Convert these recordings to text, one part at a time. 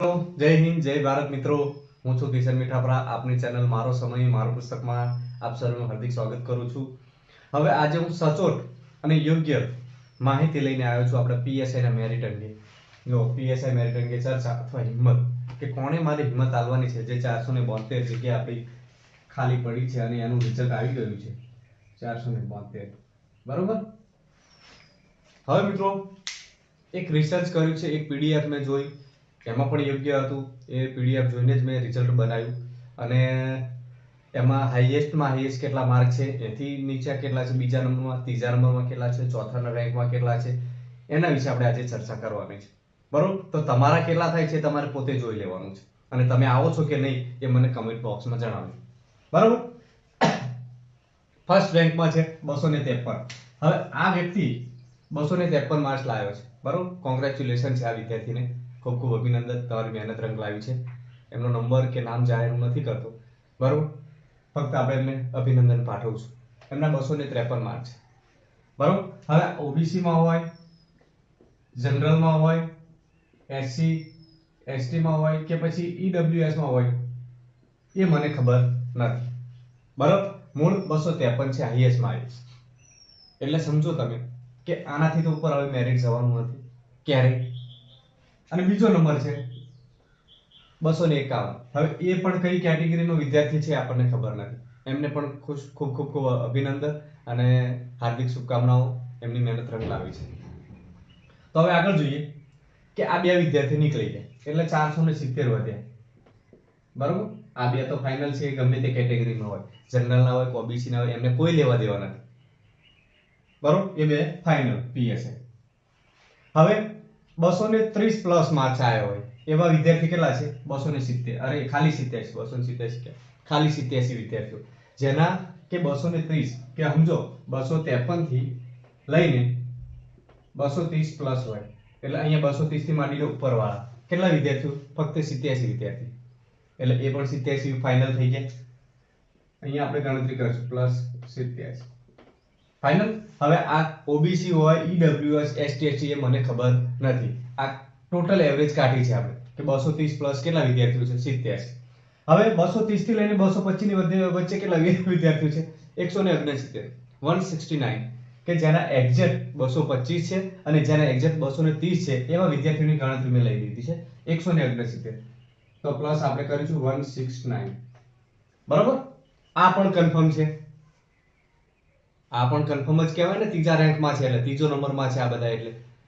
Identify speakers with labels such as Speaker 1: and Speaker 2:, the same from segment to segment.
Speaker 1: જય હિન્દ જય ભારત મિત્રો, હું છું કિશન મીઠાપરા. આપની ચેનલ મારો સમય મારું પુસ્તકમાં આપ સર્વનું હાર્દિક સ્વાગત કરું છું. હવે આજે હું સચોટ અને યોગ્ય માહિતી લઈને આવ્યો છું આપણે પીએસઆઈ ના મેરિટ અંગે. જો પીએસઆઈ મેરિટ અંગે ચર્ચા અથવા હિંમત કે કોણે મારી હિંમત આલવાની છે. જે 472 જગ્યા આપણી ખાલી પડી છે અને એનું રિઝલ્ટ આવી ગયું છે 472. બરોબર. હવે મિત્રો એક રિસર્ચ કર્યું છે, એક પીડીએફ મેં જોઈ, એમાં પણ યોગ્ય હતું. એ પીડીએફ જોઈને જ મેં રિઝલ્ટ બનાવ્યું અને એમાં હાઈએસ્ટમાં હાઈએસ્ટ કેટલા માર્ક છે, એથી નીચે કેટલા છે, બીજા નંબરમાં, ત્રીજા નંબરમાં કેટલા છે, ચોથા રેન્કમાં કેટલા છે, એના વિશે આપણે આજે ચર્ચા કરવાની છે. બરોબર. તો તમારા કેટલા થાય છે તમારે પોતે જોઈ લેવાનું છે અને તમે આવો છો કે નહીં એ મને કમેન્ટ બોક્સમાં જણાવજો. બરોબર. ફર્સ્ટ રેન્કમાં છે 253. હવે આ વ્યક્તિ 253 માર્ક્સ લાવ્યો છે. બરોબર. કોંગ્રેચ્યુલેશન છે આ વિદ્યાર્થીને, ખૂબ ખૂબ અભિનંદન, તમારી મહેનત રંગ લાવી છે. એમનો નંબર કે નામ જાહેર હું નથી કરતો. બરોબર. ફક્ત આપણે એમને અભિનંદન પાઠવું છું. એમના 253 માર્ક છે. બરોબર. હવે ઓબીસી માં હોય, જનરલમાં હોય, એસસી એસટી માં હોય કે પછી ઈડબ્લ્યુએસ માં હોય એ મને ખબર નથી. બરોબર. મૂળ 253 છે હાઈએસ્ટ માં હાઈએસ્ટ. એટલે સમજો તમે કે આનાથી તો ઉપર હવે મેરિટ જવાનું નથી ક્યારેય. અને બીજો નંબર છે 251. હવે એ પણ કઈ કેટેગરીનો વિદ્યાર્થી છે આપણને ખબર નથી. એમને પણ ખૂબ ખૂબ ખૂબ અભિનંદન અને હાર્દિક શુભકામનાઓ. એમની મહેનત રંગ લાવી છે. તો હવે આગળ જોઈએ કે આ બે વિદ્યાર્થી નીકળી ગયા એટલે 470 વધ્યા. બરોબર. આ બે તો ફાઇનલ છે, ગમે તે કેટેગરીમાં હોય, જનરલ ના હોય, ઓબીસી ના હોય, એમને કોઈ લેવા દેવા નથી. બરોબર. એ બે ફાઇનલ પીએસઆઈ. હવે 230 પ્લસ માર્ક્સ આવ્યા હોય એવા વિદ્યાર્થી કેટલા છે? 270. અરે ખાલી 87. 287 કે ખાલી 87 વિદ્યાર્થીઓ જેના કે 230 કે સમજો 253 થી લઈને 230 પ્લસ હોય એટલે અહીંયા 230 થી માંડીને ઉપર વાળા કેટલા વિદ્યાર્થીઓ? ફક્ત 87 વિદ્યાર્થી. એટલે એ પણ 87 ફાઇનલ થઈ ગયા. અહીંયા આપણે ગણતરી કરીશું પ્લસ 87 ફાઇનલ. હવે આ ઓબીસી હોય, ઈડબ્લ્યુએસ, એસટી એસટી એ મને ખબર નથી. આ ટોટલ એવરેજ કાઢી છે આપણે કે 230 પ્લસ કેટલા વિદ્યાર્થીઓ છે? 87. હવે 230 થી લઈને 225 ની વચ્ચે કેટલા વિદ્યાર્થીઓ છે? 169. 169 કે જેના એક્ઝેક્ટ 225 છે અને જેના એક્ઝેક્ટ 230 છે એવા વિદ્યાર્થીઓની ગણતરી મેં લઈ લીધી છે 169. તો પ્લસ આપણે કરીશું 169. બરોબર. આ પણ કન્ફર્મ છે. આ પણ કન્ફર્મ જ કહેવાય ને, ત્રીજા રેન્કમાં છે એટલે ત્રીજો નંબરમાં છે આ બધા.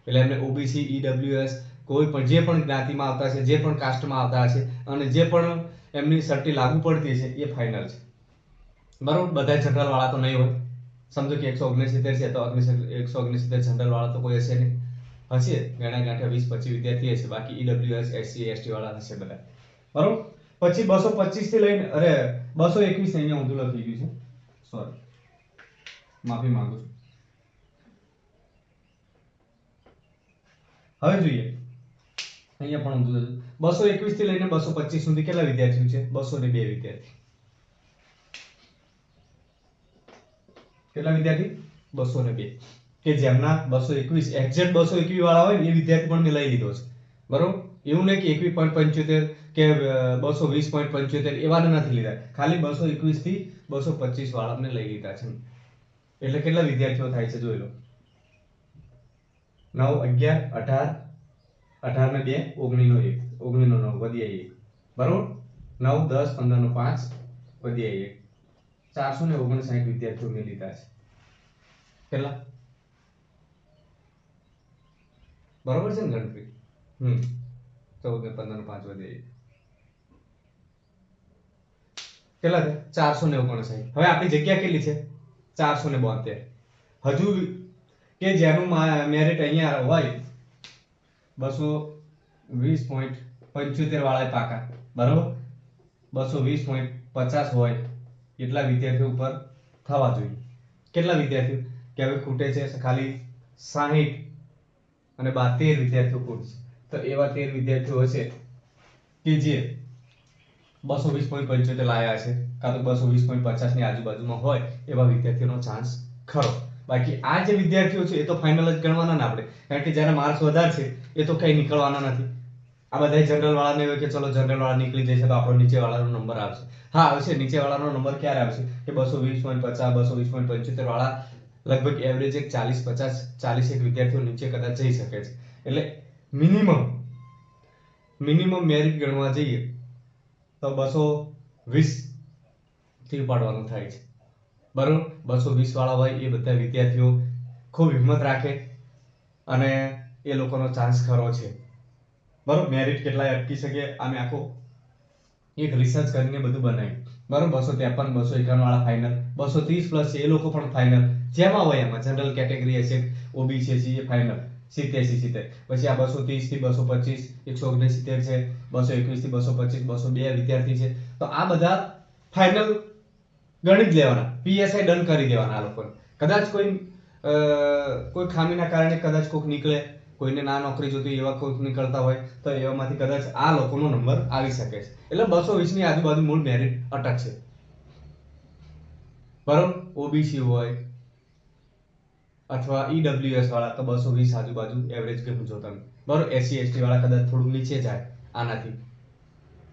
Speaker 1: એટલે એમને ઓબીસી, ઈડબ્લ્યુએસ કોઈ પણ જે પણ જ્ઞાતિમાં આવતા છે, જે પણ કાસ્ટમાં આવતા છે અને જે પણ એમની સર્ટી લાગુ પડતી છે એ ફાઇનલ છે. બરોબર. બધા જનરલ વાળા તો નહીં હોય. સમજો કે 169 છે તો 169 જનરલ વાળા તો કોઈ હશે નહીં. હશે ગણા ગાંઠે 20-25 વિદ્યાર્થી હશે, બાકી ઈડબ્લ્યુએસ, એસસી એસટી વાળા હશે બધા. બરોબર. પછી 225 થી લઈને 221 અહીંયા ઊંધું લખી ગયું છે, સોરી, માફી માંગુ છું. હવે જોઈએ અહીંયા પણ ઊંધું હતું. 221 થી લઈને 225 સુધી કેટલા વિદ્યાર્થીઓ છે? 202 વિદ્યાર્થી. કેટલા વિદ્યાર્થી? 202. કે જેમના 221 એક્ઝેક્ટ 221 વાળા હોય ને એ વિદ્યાર્થી પણ મેં લઈ લીધો છે. બરોબર. એવું નહીં કે 21.75 કે 220.75 એવાને નથી લીધા. ખાલી 221 થી 225 વાળા મેં લઈ લીધા છે. એટલે કેટલા વિદ્યાર્થીઓ થાય છે જોઈ લો. 9, 11, 18, 18 ને 2, 19 નો 1, 19 નો 9 વધ્યા 1. બરોબર. 9, 10, 15 નો 5 વધ્યા 1. 459 વિદ્યાર્થીઓ મેં લીધા છે. કેટલા? બરોબર છે ને ગણતરી? 14 ને 15 નો 5 વધ્યા 1. કેટલા છે? 459. હવે આપણી જગ્યા કેટલી છે? 472. હજુ કે જેનું મેરિટ અહીંયા હોય 220.75 વાળા પાકા. બરોબર. 220.50 હોય એટલા વિદ્યાર્થીઓ ઉપર થવા જોઈએ. કેટલા વિદ્યાર્થીઓ? કે હવે ખૂટે છે ખાલી 60 અને 13 વિદ્યાર્થીઓ ખૂટશે. તો એવા 13 વિદ્યાર્થીઓ હશે કે જે 220.75 લાયા છે કાં તો 220.50 ની આજુબાજુમાં હોય એવા વિદ્યાર્થીઓનો ચાન્સ ખરો. બાકી આ જે વિદ્યાર્થીઓ છે એ તો ફાઇનલ જ ગણવાના ને આપણે, કારણ કે જેના માર્ક્સ વધારે છે એ તો કઈ નીકળવાના નથી. આ બધા જનરલ વાળાને એવું કે ચલો જનરલ વાળા નીકળી જશે તો આપણો નીચે વાળાનો નંબર આવશે. હા આવશે, નીચે વાળાનો નંબર ક્યારે આવશે કે 220.50 220.75 વાળા લગભગ એવરેજ એક 40 50 40 એક વિદ્યાર્થીઓ નીચે કદાચ જઈ શકે છે. એટલે મિનિમમ મેરિટ ગણવા જઈએ તો 220 થી ઉપાડવાનું થાય છે. બરોબર, 220 વાળા હોય એ બધા વિદ્યાર્થીઓ ખૂબ હિંમત રાખે અને એ લોકોનો ચાન્સ ખરો છે. બરોબર, મેરિટ કેટલાય અટકી શકે આમે આખો એક રિસર્ચ કરીને બધું બનાવ્યું. બરોબર, 253 251 વાળા ફાઇનલ, 230 પ્લસ છે એ લોકો પણ ફાઇનલ, જેમાં હોય એમાં જનરલ કેટેગરી હશે, ઓબીસી છે એ ફાઇનલ 70 70. પછી આ 230 થી 225 169 છે, 221 થી 225 202 વિદ્યાર્થી છે. તો આ બધા ફાઇનલ ગણિત લેવાના, પીએસઆઈ ડન કરી દેવાના આ લોકોને. કદાચ કોઈ ખામીના કારણે કદાચ કોઈક નીકળે, કોઈને ના નોકરી જોતી એવા કોઈક નીકળતા હોય તો એમાંથી કદાચ આ લોકોનો નંબર આવી શકે છે. એટલે 220 ની આજુબાજુ મૂળ મેરિટ અટકશે. બરોબર, ઓબીસી હોય અથવા ઈડબ્લ્યુએસ વાળા તો 220 આજુબાજુ એવરેજ ગણજો તમે. બરોબર, એસસી એસટી વાળા કદાચ થોડું નીચે જાય આનાથી,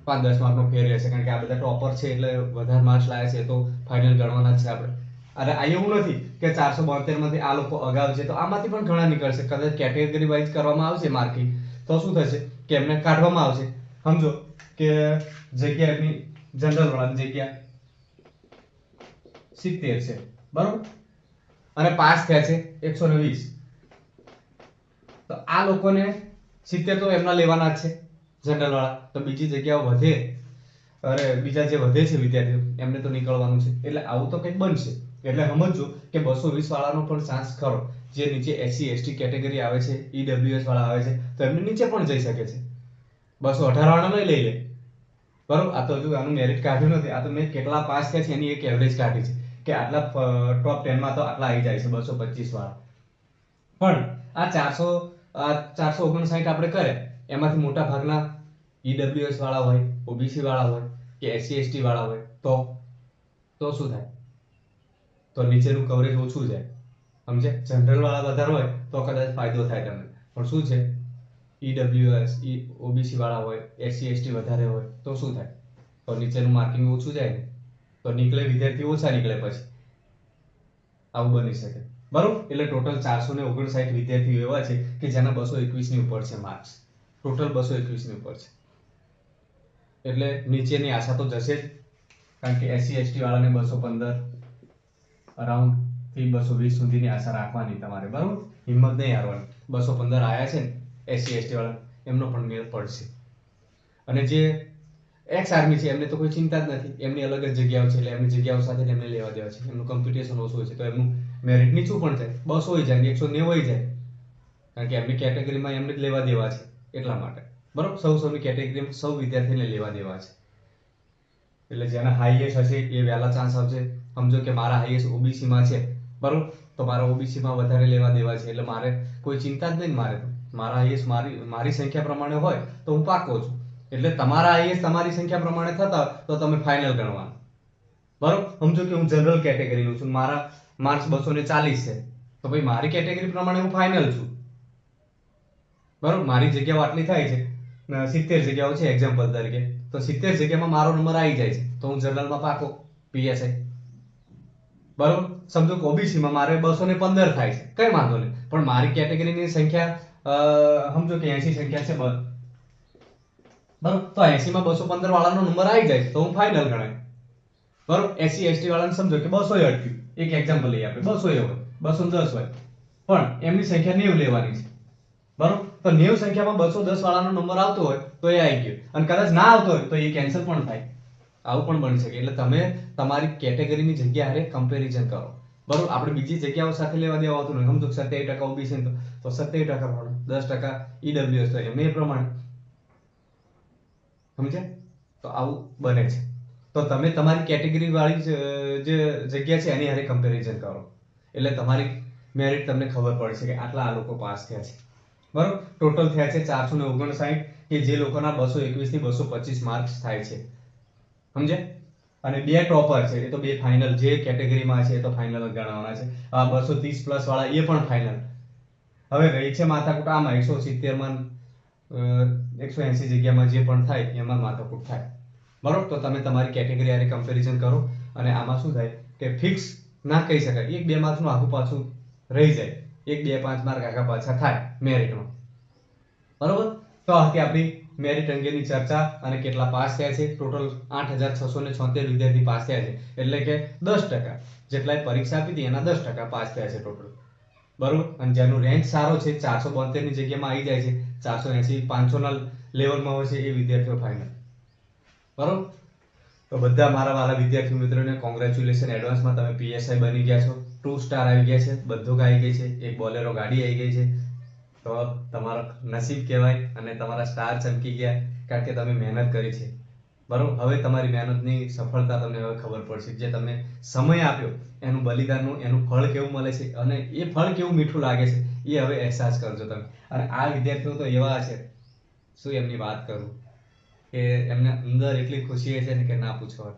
Speaker 1: 5-10 માર્કનો ફેર રહેશે, કારણ કે આ બધા ટોપર છે એટલે વધારે માર્ક્સ લાયા છે તો ફાઇનલ ગણવાના જ છે આપણે. અને આ એવું નથી કે 472 માંથી આ લોકો અગાઉ છે તો આમાંથી પણ ઘણા નીકળશે. કદાચ કેટેગરી વાઇઝ કરવામાં આવશે માર્કિંગ તો શું થશે કે એમને કાઢવામાં આવશે. સમજો કે જગ્યા એમની જનરલ વાળાની જગ્યા 70 છે, બરોબર, અને પાસ થયા છે 120, તો આ લોકોને 70 તો એમના લેવાના જ છે જનરલ વાળા. તો બીજી જગ્યાઓ વધે, અરે બીજા જે વધે છે વિદ્યાર્થીઓ એમને તો નીકળવાનું છે. એટલે આવું તો કંઈક બનશે. એટલે સમજો કે 220 વાળાનો પણ ચાન્સ ખરો. જે નીચે એસસી એસટી કેટેગરી આવે છે, ઈડબ્લ્યુએસ વાળા આવે છે તો એમને નીચે પણ જઈ શકે છે. 218 વાળા નહીં લઈ લે. બરોબર, આ તો હજુ આનું મેરિટ કાઢ્યું નથી, આ તો મેં કેટલા પાસ થયા છે એની એક એવરેજ કાઢી છે કે આટલા ટોપ 10 માં તો આટલા આવી જાય છે 225 વાળા. પણ આ 459 આપણે કરે એમાંથી મોટા ભાગના ઈડબ્લ્યુએસ વાળા હોય, ઓબીસી વાળા હોય કે એસસી એસટી વાળા હોય તો શું થાય? તો નીચેનું કવરેજ ઓછું જાય. સમજે? જનરલ વાળા વધારે હોય તો કદાચ ફાયદો થાય તમને, પણ શું છે ઈડબ્લ્યુએસ ઓબીસી વાળા હોય, એસસી એસટી વધારે હોય તો શું થાય? તો નીચેનું માર્કિંગ ઓછું જાય ને, તો નીકળે વિદ્યાર્થી ઓછા નીકળે. પછી આવું બની શકે. બરોબર, એટલે ટોટલ 459 વિદ્યાર્થીઓ એવા છે કે જેના 221 ની ઉપર છે માર્ક્સ. ટોટલ 221 ની ઉપર છે. એટલે નીચેની આશા તો જશે જ, કારણ કે એસસી એસટી વાળાને 215 અરાઉન્ડ થી 220 સુધીની આશા રાખવાની તમારે. બરોબર, હિંમત નહીં હારવાની. 215 આયા છે ને એસસી એસટી વાળા, એમનો પણ મેળ પડશે. અને જે એક્સ આર્મી છે એમને તો કોઈ ચિંતા જ નથી, એમની અલગ જ જગ્યાઓ છે એટલે એમની જગ્યાઓ સાથે એમને લેવા દેવા છે. એમનું કોમ્પિટિશન ઓછું હોય છે તો એમનું મેરિટ નીચું પણ જાય, 200 હોય જાય 190 હોય જાય, કારણ કે એમની કેટેગરીમાં એમને જ લેવા દેવા છે એટલા માટે. બરોબર, સૌની કેટેગરીમાં સૌ વિદ્યાર્થીને લેવા દેવા છે. એટલે જેના હાઈએસ્ટ હશે એ વહેલા ચાન્સ આવશે. સમજો કે મારા હાઈએસ્ટ ઓબીસી માં છે, બરોબર, તો મારા ઓબીસી માં વધારે લેવા દેવા છે એટલે મારે કોઈ ચિંતા જ નહીં. મારા હાઈએસ્ટ મારી સંખ્યા પ્રમાણે હોય તો હું પાકો છું. એટલે તમારા હાઈએસ્ટ તમારી સંખ્યા પ્રમાણે થતા તો તમે ફાઇનલ ગણવાનું. બરોબર, સમજો કે હું જનરલ કેટેગરીનો છું, મારા માર્ક્સ 240 છે તો ભાઈ મારી કેટેગરી પ્રમાણે હું ફાઇનલ છું. બરોબર, મારી જગ્યાઓ આટલી થાય છે, 70 જગ્યાઓ છે એક્ઝામ્પલ તરીકે, તો 70 જગ્યામાં મારો નંબર આવી જાય છે તો હું જનરલમાં પાકો પીએસઆઈ. બરોબર, સમજો કે ઓબીસી માં મારે 215 થાય છે, કઈ વાંધો નહીં, પણ મારી કેટેગરીની સંખ્યા સમજો કે 80 સંખ્યા છે, બરોબર, તો 80 માં 215 વાળાનો નંબર આવી જાય છે તો હું ફાઇનલ ગણાય. બરોબર, એસસી એસટી વાળાને સમજો કે 200 એ અટક્યું, એક એક્ઝામ્પલ લઈએ આપણે, 200 એ હોય, 210 હોય, પણ એમની સંખ્યા 90 લેવાની છે. બરોબર, તો 90 સંખ્યામાં 210 વાળાનો નંબર આવતો હોય તો એ આવી ગયો, અને કદાચ ના આવતો હોય તો એ કેન્સલ પણ થાય. આવું પણ બની શકે. એટલે તમે તમારી કેટેગરીની જગ્યા હારે કમ્પેરિઝન કરો. બરોબર, આપણે બીજી જગ્યાઓ સાથે લેવા દેવા હોતું નથી. સમજો 27% ઓબીસી તો 27% પ્રમાણે, 10% ઈડબ્લ્યુએસ તો એમ એ પ્રમાણે. સમજ્યા? તો આવું બને છે. તો તમે તમારી કેટેગરી વાળી જે જગ્યા છે એની હારે કમ્પેરિઝન કરો એટલે તમારી મેરિટ તમને ખબર પડશે કે આટલા આ લોકો પાસ થયા છે. બરોબર, ટોટલ થયા છે 459 કે જે લોકોના 221 થી 225 માર્ક્સ થાય છે. સમજ્યા? અને બે ટોપર છે, એ તો બે ફાઇનલ જે કેટેગરીમાં છે એ તો ફાઇનલ ગણવાના છે. આ 230 પ્લસ વાળા એ પણ ફાઇનલ. હવે રહી છે માથાકૂટ આમાં 170 માં 180 જગ્યામાં જે પણ થાય એમાં માથાકૂટ થાય. બરોબર, તો તમે તમારી કેટેગરી હારે કમ્પેરિઝન કરો અને આમાં શું થાય કે ફિક્સ ના કહી શકાય, 1-2 માર્ક્સનું આગુ પાછું રહી જાય, 1-2-5 માર્ક આગા પાછા થાય મેરિટમાં. બરોબર, તો આ હતી આપણી મેરિટ અંગેની ચર્ચા અને કેટલા પાસ થયા છે. ટોટલ 8676 વિદ્યાર્થી પાસ થયા છે, એટલે કે 10%. જેટલાએ પરીક્ષા આપી હતી એના 10% પાસ થયા છે ટોટલ. બરોબર, અને જેનું રેન્ક સારો છે 472 ની જગ્યામાં આવી જાય છે, 480 500 ના લેવલમાં હોય છે એ વિદ્યાર્થીઓ ફાઇનલ. બરોબર, તો બધા મારા વાલા વિદ્યાર્થી મિત્રોને કોંગ્રેચ્યુલેશન એડવાન્સમાં, તમે પીએસઆઈ બની ગયા છો. 2 સ્ટાર આવી ગયા છે, બધું આવી ગઈ છે, એક બોલેરો ગાડી આવી ગઈ છે. તો તમારો નસીબ કહેવાય અને તમારા સ્ટાર ચમકી ગયા, કારણ કે તમે મહેનત કરી છે. બરોબર, હવે તમારી મહેનતની સફળતા તમને હવે ખબર પડશે. જે તમે સમય આપ્યો એનું બલિદાનનું એનું ફળ કેવું મળે છે અને એ ફળ કેવું મીઠું લાગે છે એ હવે અહેસાસ કરજો તમે. અને આ વિદ્યાર્થીઓ તો એવા છે, શું એમની વાત કરું, કે એમને અંદર એટલી ખુશી છે ને કે ના પૂછો.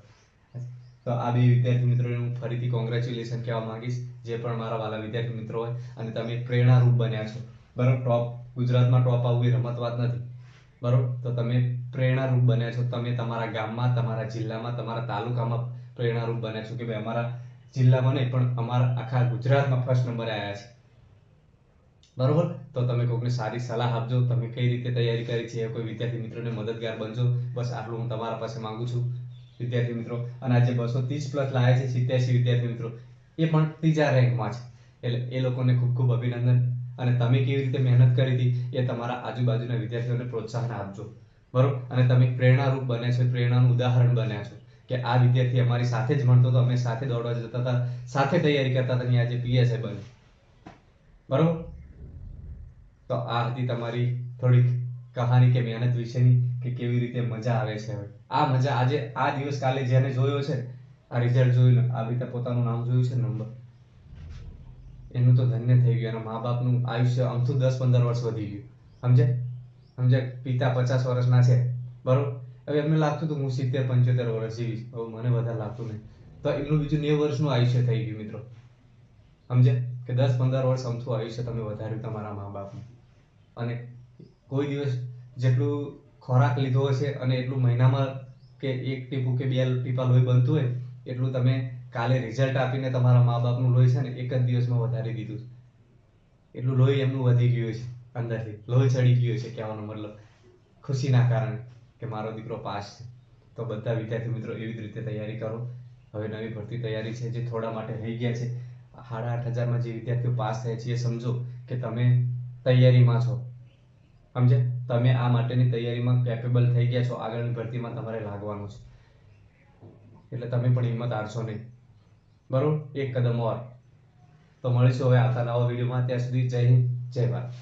Speaker 1: તો આ બે વિદ્યાર્થી મિત્રોને હું ફરીથી કોંગ્રેચ્યુલેશન કહેવા માંગીશ, જે પણ મારા વાલા વિદ્યાર્થી મિત્રો હોય. અને તમે પ્રેરણારૂપ બન્યા છો. બરોબર, ટોપ ગુજરાતમાં ટોપ આવવું એ રમત વાત નથી. બરોબર, તો તમે પ્રેરણારૂપ બન્યા છો. તમે તમારા ગામમાં, તમારા જિલ્લામાં, તમારા તાલુકામાં પ્રેરણારૂપ બન્યા છો કે ભાઈ અમારા જિલ્લામાં નહીં પણ અમારા આખા ગુજરાતમાં ફર્સ્ટ નંબરે આવ્યા છે. બરોબર, તો તમે કોઈકને સારી સલાહ આપજો, તમે કઈ રીતે તૈયારી કરી છે, કોઈ વિદ્યાર્થી મિત્રોને મદદગાર બનજો. બસ આટલું હું તમારા પાસે માંગુ છું વિદ્યાર્થી મિત્રો. અને આજે 230 પ્લસ લાયા છે 87 વિદ્યાર્થી મિત્રો, એ પણ ત્રીજા રેન્કમાં છે. એટલે એ લોકોને ખૂબ ખૂબ અભિનંદન. અને તમે કેવી રીતે મહેનત કરી હતી એ તમારા આજુબાજુના વિદ્યાર્થીઓને પ્રોત્સાહન આપજો. બરોબર, અને તમે પ્રેરણારૂપ બન્યા છો, પ્રેરણાનું ઉદાહરણ બન્યા છો કે આ વિદ્યાર્થી અમારી સાથે જ ભણતો હતો, અમે સાથે દોડવા જતા હતા, સાથે તૈયારી કરતા હતા અને આજે પીએસઆઈ બને. બરોબર, તો આ હતી તમારી થોડીક કહાની કે મહેનત વિશેની, કે કેવી રીતે મજા આવે છે. હવે આ મજા આજે આ દિવસ કાલે જેને જોયો છે, આ રિઝલ્ટ જોઈને આવી રીતે પોતાનું નામ જોયું છે નંબર, એનું તો ધન્ય થઈ ગયું. એના મા બાપનું આયુષ્ય આમથું 10-15 વર્ષ વધી ગયું. સમજે પિતા 50 વર્ષના છે. બરોબર, હવે એમને લાગતું હતું હું 70-75 વર્ષ જીવીશ, હવે મને વધારે લાગતું નહીં. તો એમનું બીજું 90 વર્ષનું આયુષ્ય થઈ ગયું મિત્રો. સમજે કે 10-15 વર્ષ અમથું આયુષ્ય તમે વધાર્યું તમારા મા બાપનું. અને કોઈ દિવસ જેટલું ખોરાક લીધો હશે અને એટલું મહિનામાં કે 1 ટીપું કે 2 ટીપા લોહી બનતું હોય એટલું તમે કાલે રિઝલ્ટ આપીને તમારા મા બાપનું લોહી છે ને એક જ દિવસમાં વધારી દીધું છે. એટલું લોહી એમનું વધી ગયું છે, અંદરથી લોહી ચડી ગયું છે, કહેવાનો મતલબ ખુશીના કારણે કે મારો દીકરો પાસ છે. તો બધા વિદ્યાર્થી મિત્રો એવી જ રીતે તૈયારી કરો. હવે નવી ભરતી તૈયારી છે, જે થોડા માટે રહી ગયા છે, 8,500માં જે વિદ્યાર્થીઓ પાસ થયા છે એ સમજો કે તમે તૈયારીમાં છો. સમજે, તમે આ માટેની તૈયારીમાં કેપેબલ થઈ ગયા છો, આગળની ભરતીમાં તમારે લાગવાનું છે. એટલે તમે પણ હિંમત હારશો નહીં. બરોબર, એક કદમ ઓર. તો મળીશું હવે આવતા નવા વિડીયોમાં. ત્યાં સુધી જય હિન્દ, જય ભારત.